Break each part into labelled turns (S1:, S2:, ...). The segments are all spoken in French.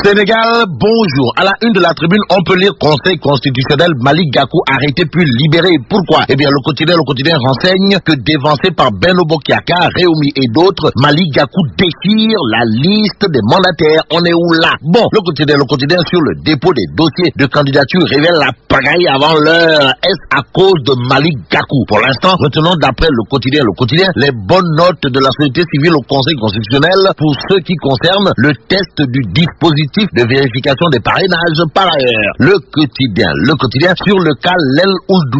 S1: Sénégal, bonjour. À la une de la tribune, on peut lire Conseil constitutionnel, Malick Gakou arrêté puis libéré. Pourquoi? Eh bien, le quotidien renseigne que dévancé par Benno Bokk Yakaar, Rewmi et d'autres, Malick Gakou déchire la liste des mandataires. On est où là? Bon, le quotidien sur le dépôt des dossiers de candidature révèle la pagaille avant l'heure. Est-ce à cause de Malick Gakou? Pour l'instant, retenons d'après le quotidien, les bonnes notes de la société civile au Conseil constitutionnel pour ce qui concerne le test du dispositif de vérification des parrainages. Par ailleurs, le quotidien sur le cas Lel Ould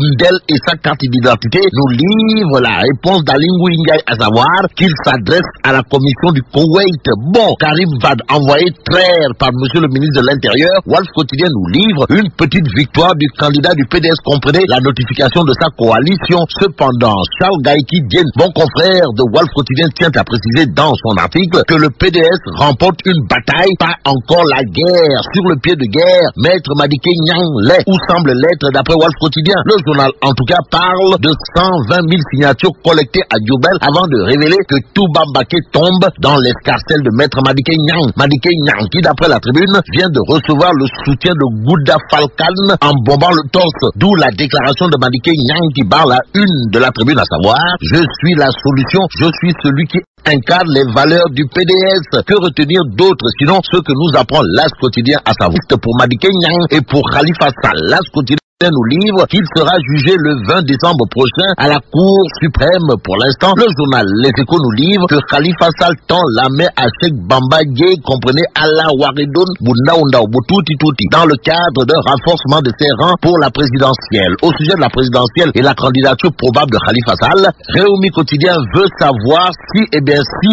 S1: et sa carte d'identité nous livre la réponse d'Aly Ngouille Ndiaye, à savoir qu'il s'adresse à la commission du Koweït. Bon, Karim Wade envoyé traire par monsieur le ministre de l'Intérieur. Wolf Quotidien nous livre une petite victoire du candidat du PDS, comprenez la notification de sa coalition. Cependant, Charles Gaïki Diène, bon confrère de Wolf Quotidien, tient à préciser dans son article que le PDS remporte une bataille, pas encore la guerre. Sur le pied de guerre, Maître Madické Niang l'est, ou semble l'être d'après Wolf Quotidien. Le journal en tout cas parle de 120 000 signatures collectées à Diourbel avant de révéler que Touba Mbacké tombe dans l'escarcelle de Maître Madické Niang. Madické Niang qui d'après la tribune vient de recevoir le soutien de Gouda Falcane en bombant le torse, d'où la déclaration de Madické Niang qui barre la une de la tribune, à savoir: je suis la solution, je suis celui qui incarne les valeurs du PDS. Que retenir d'autre sinon ce que nous apprend l'As Quotidien, à savoir pour Madické Niang et pour Khalifa Sall. L'As Quotidien nous livre qu'il sera jugé le 20 décembre prochain à la Cour suprême. Pour l'instant, le journal Les Échos nous livre que Khalifa Sall tend la main à Cheikh Bamba Dièye, comprenez Allah Waridoun Bounaounda Boutouti Touti, dans le cadre d'un renforcement de ses rangs pour la présidentielle. Au sujet de la présidentielle et la candidature probable de Khalifa Sall, Rewmi Quotidien veut savoir si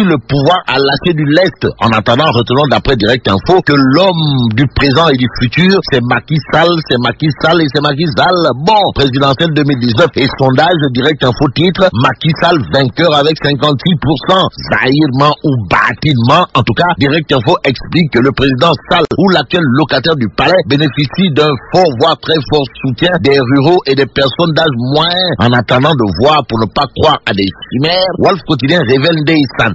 S1: le pouvoir a lâché du lest. En attendant, retenons d'après Direct Info que l'homme du présent et du futur, c'est Macky Sall. Bon, présidentielle 2019 et sondage Direct Info titre Macky Sall vainqueur avec 56%. Zahirement ou bâtiment, en tout cas, Direct Info explique que le président Sall ou l'actuel locataire du palais bénéficie d'un fort, voire très fort soutien des ruraux et des personnes d'âge moyen. En attendant de voir, pour ne pas croire à des chimères, Wolf Quotidien révèle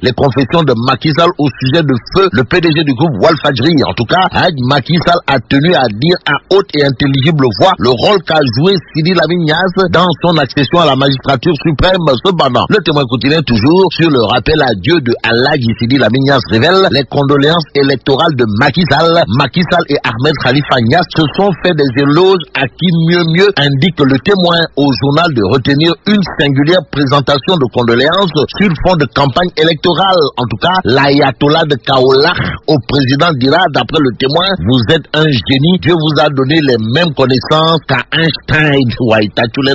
S1: les confessions de Macky Sall au sujet de feu le PDG du groupe Walfadjri. En tout cas, Macky Sall a tenu à dire à haute et intelligible voix le rôle qu'a joué Sidi Lamine Niasse dans son accession à la magistrature suprême. Cependant, le Témoin Quotidien, toujours sur le rappel à Dieu de Alhaji Sidi Lamine Niasse, révèle les condoléances électorales de Macky Sall. Macky Sall et Ahmed Khalifa Niasse se sont fait des éloges à qui mieux indique le Témoin au journal de retenir une singulière présentation de condoléances sur fond de campagne électorale. En tout cas, l'ayatollah de Kaolack au président dira, d'après le Témoin: vous êtes un génie, Dieu vous a donné les mêmes connaissances qu'à Einstein.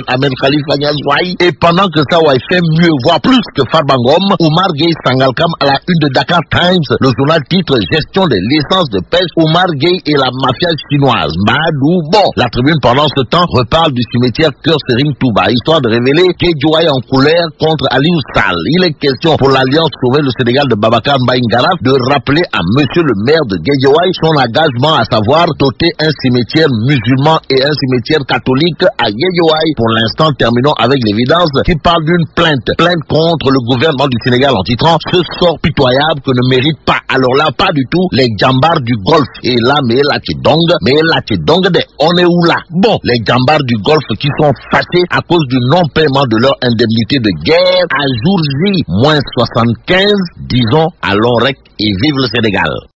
S1: Ahmed Khalifa Niasse. Et pendant que ça fait mieux, voire plus que Farbangom, Oumar Gueye Sangalkam à la une de Dakar Times. Le journal titre gestion des licences de pêche, Oumar Gueye et la mafia chinoise. Madou. Bon, la tribune pendant ce temps reparle du cimetière Cœur Sering Touba, histoire de révéler qu'Edjouaï en colère contre Aliou Sall. Il est question pour l'Alliance Sauver le Sénégal de Babacar Mbaye Ngaraf de rappeler à monsieur le maire de Guédiawaye son engagement, à savoir doter un cimetière musulman et un cimetière catholique à Guédiawaye. Pour l'instant, terminons avec l'évidence qui parle d'une plainte contre le gouvernement du Sénégal en titrant ce sort pitoyable que ne mérite pas, alors là, pas du tout, les jambars du Golfe. Et là, mais là, on est où là? Bon, les jambars du Golfe qui sont fâchés à cause du non-paiement de leur indemnité de guerre à jour J, moins 75, disons, allons rec et vive le Sénégal.